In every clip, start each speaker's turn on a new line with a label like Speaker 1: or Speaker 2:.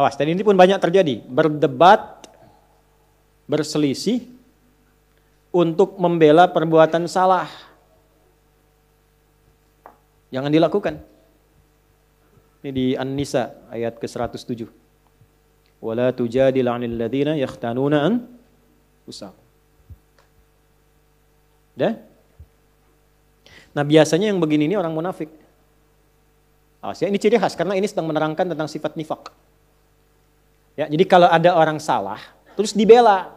Speaker 1: Awas, dan ini pun banyak terjadi. Berdebat, berselisih untuk membela perbuatan salah. Jangan dilakukan. Ini di An-Nisa ayat ke-107. Wala tujadil 'anil ladzina yakhtanuna anfusahum. Dah? Nah, biasanya yang begini ini orang munafik. Ya, ini ciri khas karena ini sedang menerangkan tentang sifat nifak. Ya, jadi kalau ada orang salah, terus dibela.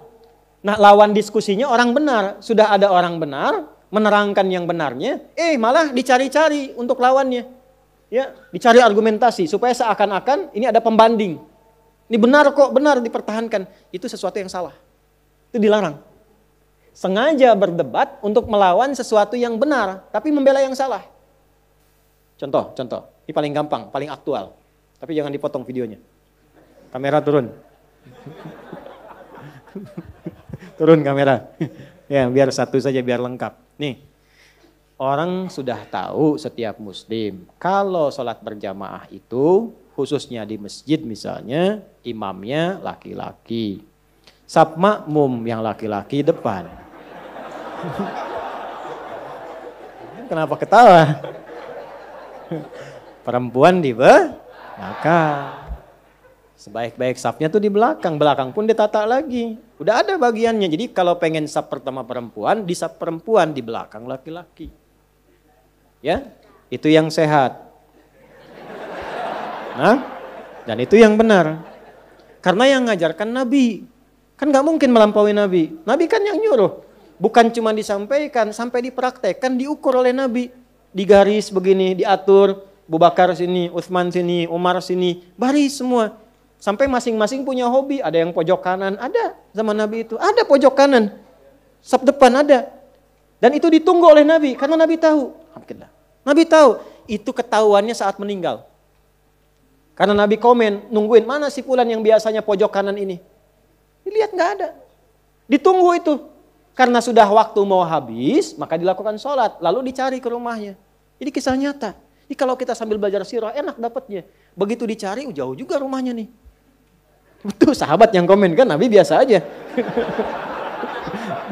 Speaker 1: Nah, lawan diskusinya orang benar. Sudah ada orang benar, menerangkan yang benarnya, malah dicari-cari untuk lawannya. Ya, dicari argumentasi supaya seakan-akan ini ada pembanding. Ini benar kok, benar dipertahankan. Itu sesuatu yang salah. Itu dilarang. Sengaja berdebat untuk melawan sesuatu yang benar, tapi membela yang salah. Contoh. Ini paling gampang, paling aktual. Tapi jangan dipotong videonya. Kamera turun. Turun kamera. Ya, biar satu saja, biar lengkap. Nih, orang sudah tahu setiap muslim, kalau sholat berjamaah itu, khususnya di masjid misalnya, imamnya laki-laki. Saf makmum yang laki-laki depan. Kenapa ketawa? Perempuan di belakang. Sebaik-baik safnya tuh di belakang. Belakang pun ditata lagi. Udah ada bagiannya. Jadi kalau pengen saf pertama perempuan, di saf perempuan, di belakang laki-laki. Ya, itu yang sehat. Nah, dan itu yang benar. Karena yang ngajarkan Nabi. Kan gak mungkin melampaui Nabi. Nabi kan yang nyuruh. Bukan cuma disampaikan, sampai dipraktekkan, diukur oleh Nabi. Digaris begini, diatur. Abu Bakar sini, Utsman sini, Umar sini. Baris semua. Sampai masing-masing punya hobi. Ada yang pojok kanan, ada zaman Nabi itu. Ada pojok kanan. Saf depan ada. Dan itu ditunggu oleh Nabi. Karena Nabi tahu. Nabi tahu. Itu ketahuannya saat meninggal. Karena Nabi komen, nungguin mana si fulan yang biasanya pojok kanan ini. Dilihat gak ada. Ditunggu itu. Karena sudah waktu mau habis, maka dilakukan sholat. Lalu dicari ke rumahnya. Jadi kisah nyata. Jadi kalau kita sambil belajar sirah, enak dapatnya. Begitu dicari, jauh juga rumahnya nih. Itu sahabat yang komen, kan Nabi biasa aja.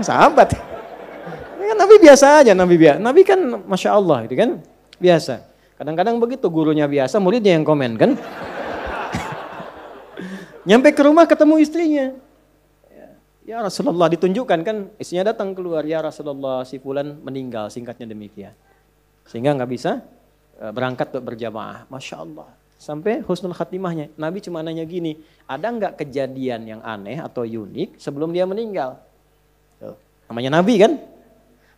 Speaker 1: Sahabat. Kan Nabi biasa aja, Nabi kan Masya Allah, gitu kan. Biasa. Kadang-kadang begitu, gurunya biasa, muridnya yang komen, kan. Nyampe ke rumah ketemu istrinya. Ya Rasulullah, ditunjukkan kan, istrinya datang keluar, ya Rasulullah, si fulan meninggal, singkatnya demikian. Sehingga nggak bisa berangkat untuk berjamaah. Masya Allah. Sampai husnul khatimahnya. Nabi cuma nanya gini, ada nggak kejadian yang aneh atau unik sebelum dia meninggal? Tuh, namanya Nabi kan?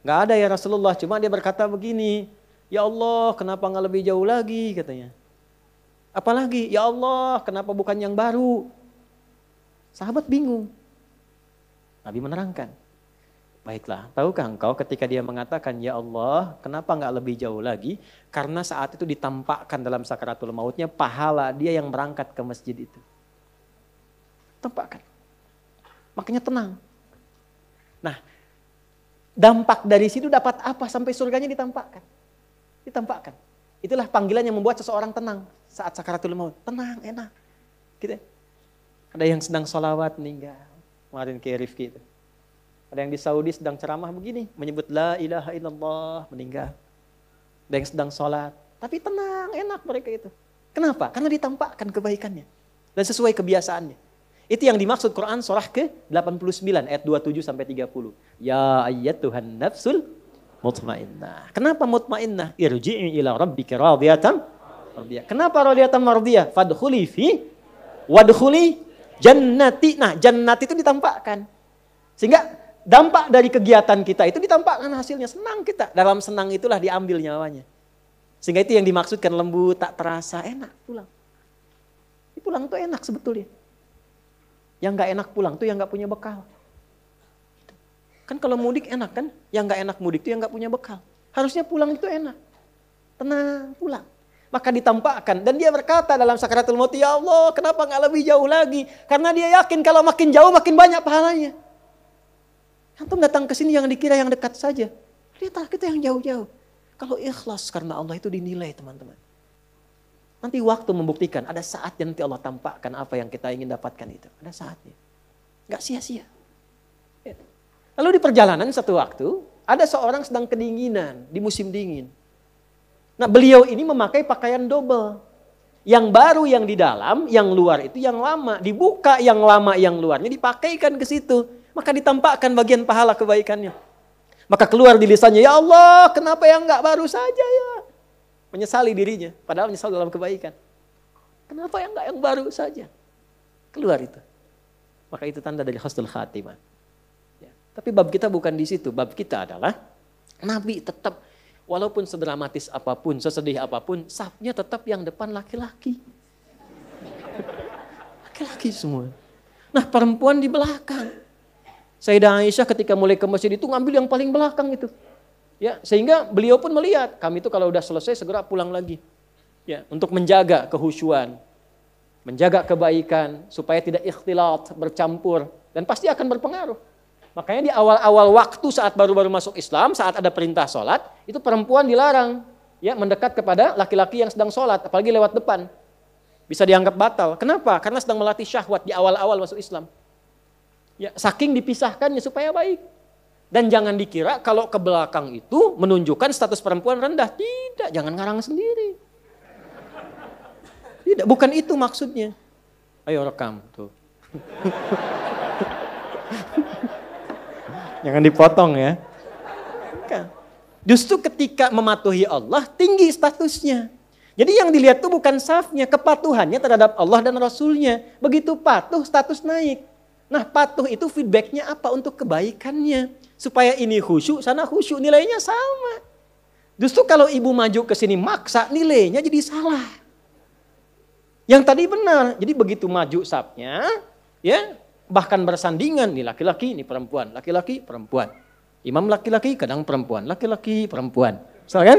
Speaker 1: Nggak ada ya Rasulullah, cuma dia berkata begini, ya Allah kenapa nggak lebih jauh lagi katanya. Apalagi, ya Allah kenapa bukan yang baru? Sahabat bingung. Nabi menerangkan. Baiklah, tahukah engkau ketika dia mengatakan, ya Allah, kenapa enggak lebih jauh lagi? Karena saat itu ditampakkan dalam sakaratul mautnya pahala dia yang berangkat ke masjid itu. Tampakkan. Makanya tenang. Nah, dampak dari situ dapat apa sampai surganya ditampakkan? Ditampakkan. Itulah panggilan yang membuat seseorang tenang saat sakaratul maut. Tenang, enak. Gitu. Ada yang sedang sholawat meninggal. Kemarin kayak Rifki itu. Ada yang di Saudi sedang ceramah begini, menyebut la ilaha illallah, meninggal. Ada yang sedang sholat, tapi tenang, enak mereka itu. Kenapa? Karena ditampakkan kebaikannya. Dan sesuai kebiasaannya. Itu yang dimaksud Quran surah ke-89 ayat 27 sampai 30. Ya ayyatuhan nafsul mutmainnah. Kenapa mutmainnah? Irji'i ila rabbika radiyatan mardiyah. Kenapa radiyatan mardiyah? Fadkhuli fi wadkhuli jannati. Nah, jannati itu ditampakkan. Sehingga dampak dari kegiatan kita itu ditampakkan hasilnya. Senang kita. Dalam senang itulah diambil nyawanya. Sehingga itu yang dimaksudkan lembut, tak terasa, enak pulang. Pulang tuh enak sebetulnya. Yang gak enak pulang tuh yang gak punya bekal. Kan kalau mudik enak kan? Yang gak enak mudik tuh yang gak punya bekal. Harusnya pulang itu enak. Tenang, pulang. Maka ditampakkan. Dan dia berkata dalam sakaratul maut, ya Allah kenapa gak lebih jauh lagi? Karena dia yakin kalau makin jauh makin banyak pahalanya. Antum datang ke sini yang dikira yang dekat saja. Lihatlah kita yang jauh-jauh. Kalau ikhlas karena Allah itu dinilai teman-teman. Nanti waktu membuktikan, ada saatnya nanti Allah tampakkan apa yang kita ingin dapatkan itu. Ada saatnya. Gak sia-sia. Ya. Lalu di perjalanan satu waktu, ada seorang sedang kedinginan di musim dingin. Nah beliau ini memakai pakaian double. Yang baru yang di dalam, yang luar itu yang lama. Dibuka yang lama yang luarnya dipakaikan ke situ. Maka ditampakkan bagian pahala kebaikannya. Maka keluar di lisannya, ya Allah kenapa yang gak baru saja ya. Menyesali dirinya, padahal menyesal dalam kebaikan. Kenapa yang enggak yang baru saja? Keluar itu. Maka itu tanda dari husnul khatimah. Ya. Tapi bab kita bukan di situ. Bab kita adalah Nabi tetap walaupun sedramatis apapun, sesedih apapun, safnya tetap yang depan laki-laki. Laki-laki semua. Nah perempuan di belakang. Sayyidah Aisyah ketika mulai ke masjid itu ngambil yang paling belakang itu. Ya, sehingga beliau pun melihat kami itu kalau udah selesai segera pulang lagi. Ya, untuk menjaga kehusyuan, menjaga kebaikan supaya tidak ikhtilat, bercampur dan pasti akan berpengaruh. Makanya di awal-awal waktu saat baru-baru masuk Islam, saat ada perintah sholat, itu perempuan dilarang ya mendekat kepada laki-laki yang sedang sholat, apalagi lewat depan. Bisa dianggap batal. Kenapa? Karena sedang melatih syahwat di awal-awal masuk Islam. Ya, saking dipisahkannya supaya baik. Dan jangan dikira kalau ke belakang itu menunjukkan status perempuan rendah. Tidak, jangan ngarang sendiri. Tidak, bukan itu maksudnya. Ayo rekam tuh. Jangan dipotong ya. Bukan. Justru ketika mematuhi Allah tinggi statusnya. Jadi yang dilihat itu bukan safnya, kepatuhannya terhadap Allah dan Rasulnya. Begitu patuh status naik. Nah patuh itu feedbacknya apa untuk kebaikannya. Supaya ini khusyuk, sana khusyuk, nilainya sama. Justru kalau ibu maju ke sini maksa, nilainya jadi salah. Yang tadi benar, jadi begitu maju safnya, ya bahkan bersandingan, nih laki-laki, ini perempuan, laki-laki, perempuan. Imam laki-laki, kadang perempuan, laki-laki, perempuan. So, kan?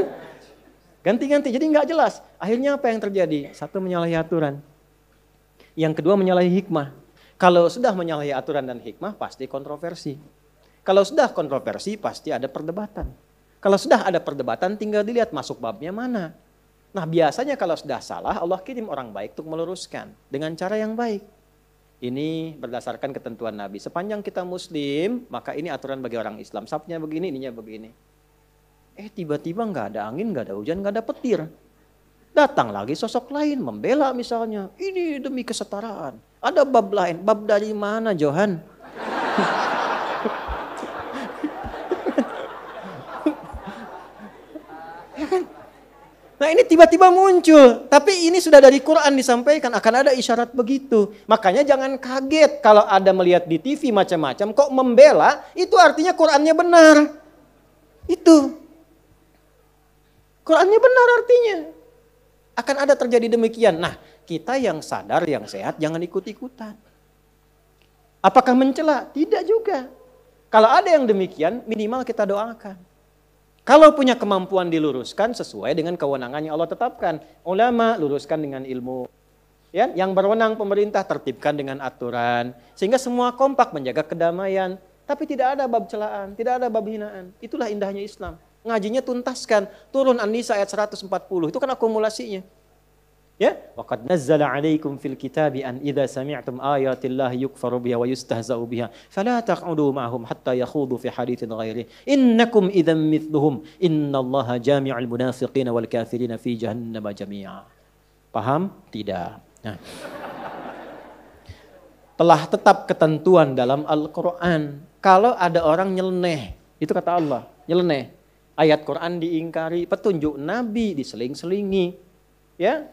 Speaker 1: Ganti-ganti, jadi nggak jelas. Akhirnya apa yang terjadi? Satu menyalahi aturan. Yang kedua menyalahi hikmah. Kalau sudah menyalahi aturan dan hikmah, pasti kontroversi. Kalau sudah kontroversi pasti ada perdebatan. Kalau sudah ada perdebatan tinggal dilihat masuk babnya mana. Nah biasanya kalau sudah salah Allah kirim orang baik untuk meluruskan dengan cara yang baik. Ini berdasarkan ketentuan Nabi. Sepanjang kita muslim maka ini aturan bagi orang Islam. Safnya begini, ininya begini. Tiba-tiba nggak ada angin, nggak ada hujan, nggak ada petir. Datang lagi sosok lain membela misalnya. Ini demi kesetaraan. Ada bab lain. Bab dari mana Johan? Nah ini tiba-tiba muncul, tapi ini sudah dari Quran disampaikan akan ada isyarat begitu. Makanya jangan kaget kalau ada melihat di TV macam-macam, kok membela, itu artinya Qurannya benar. Itu. Qurannya benar artinya. Akan ada terjadi demikian. Nah kita yang sadar, yang sehat jangan ikut-ikutan. Apakah mencela? Tidak juga. Kalau ada yang demikian minimal kita doakan. Kalau punya kemampuan diluruskan sesuai dengan kewenangan yang Allah tetapkan. Ulama luruskan dengan ilmu. Ya, yang berwenang pemerintah tertibkan dengan aturan. Sehingga semua kompak menjaga kedamaian. Tapi tidak ada bab celaan, tidak ada bab hinaan. Itulah indahnya Islam. Ngajinya tuntaskan. Turun An-Nisa ayat 140. Itu kan akumulasinya. Ya, waqad nazzala 'alaikum fil kitabi an idza sami'tum ayatillahi yukfaru biha wa yustahza'u biha fala taq'udu ma'ahum hatta yakhudu fi haditsin ghairi innakum idzan mithluhum innallaha jami'ul munafiqina wal kafirina fi jahannam jami'a. Paham? Tidak. Nah. Telah tetap ketentuan dalam Al-Qur'an kalau ada orang nyeleneh, itu kata Allah, nyeleneh. Ayat Quran diingkari, petunjuk Nabi diseling-selingi. Ya?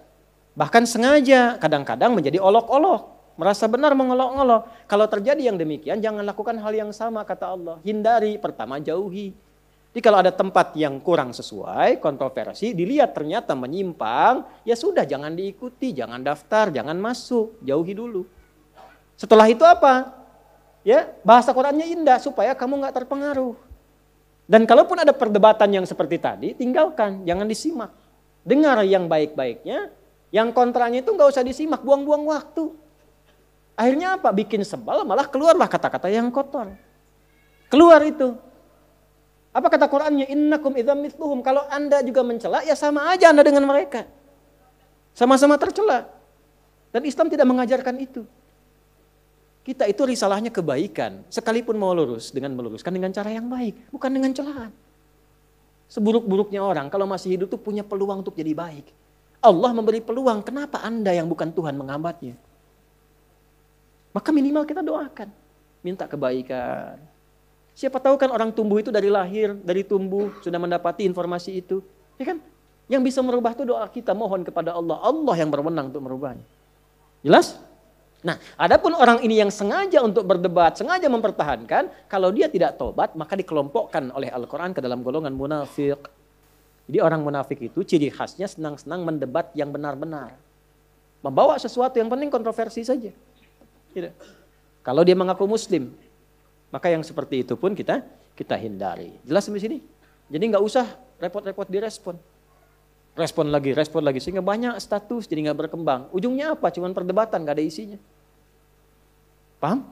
Speaker 1: Bahkan sengaja kadang-kadang menjadi olok-olok. Merasa benar mengolok-olok. Kalau terjadi yang demikian jangan lakukan hal yang sama kata Allah. Hindari, pertama jauhi. Jadi kalau ada tempat yang kurang sesuai, kontroversi, dilihat ternyata menyimpang, ya sudah jangan diikuti, jangan daftar, jangan masuk, jauhi dulu. Setelah itu apa? Ya, bahasa Qurannya indah supaya kamu nggak terpengaruh. Dan kalaupun ada perdebatan yang seperti tadi, tinggalkan, jangan disimak. Dengar yang baik-baiknya. Yang kontranya itu nggak usah disimak, buang-buang waktu. Akhirnya apa? Bikin sebal, malah keluarlah kata-kata yang kotor. Keluar itu. Apa kata Qurannya? Innakum idzam mithluhum. Kalau Anda juga mencela, ya sama aja Anda dengan mereka. Sama-sama tercela. Dan Islam tidak mengajarkan itu. Kita itu risalahnya kebaikan. Sekalipun mau lurus, dengan meluruskan dengan cara yang baik. Bukan dengan celaan. Seburuk-buruknya orang, kalau masih hidup tuh punya peluang untuk jadi baik. Allah memberi peluang, kenapa Anda yang bukan Tuhan menghambatnya? Maka minimal kita doakan. Minta kebaikan. Siapa tahu kan orang tumbuh itu dari lahir, dari tumbuh, sudah mendapati informasi itu. Ya kan? Yang bisa merubah itu doa kita, mohon kepada Allah. Allah yang berwenang untuk merubahnya. Jelas? Nah, adapun orang ini yang sengaja untuk berdebat, sengaja mempertahankan, kalau dia tidak tobat, maka dikelompokkan oleh Al-Quran ke dalam golongan munafik. Jadi orang munafik itu ciri khasnya senang-senang mendebat yang benar-benar. Membawa sesuatu yang penting kontroversi saja. Tidak. Kalau dia mengaku muslim, maka yang seperti itu pun kita hindari. Jelas sampai sini? Jadi nggak usah repot-repot direspon. Respon lagi, sehingga banyak status jadi nggak berkembang. Ujungnya apa? Cuman perdebatan, nggak ada isinya. Paham?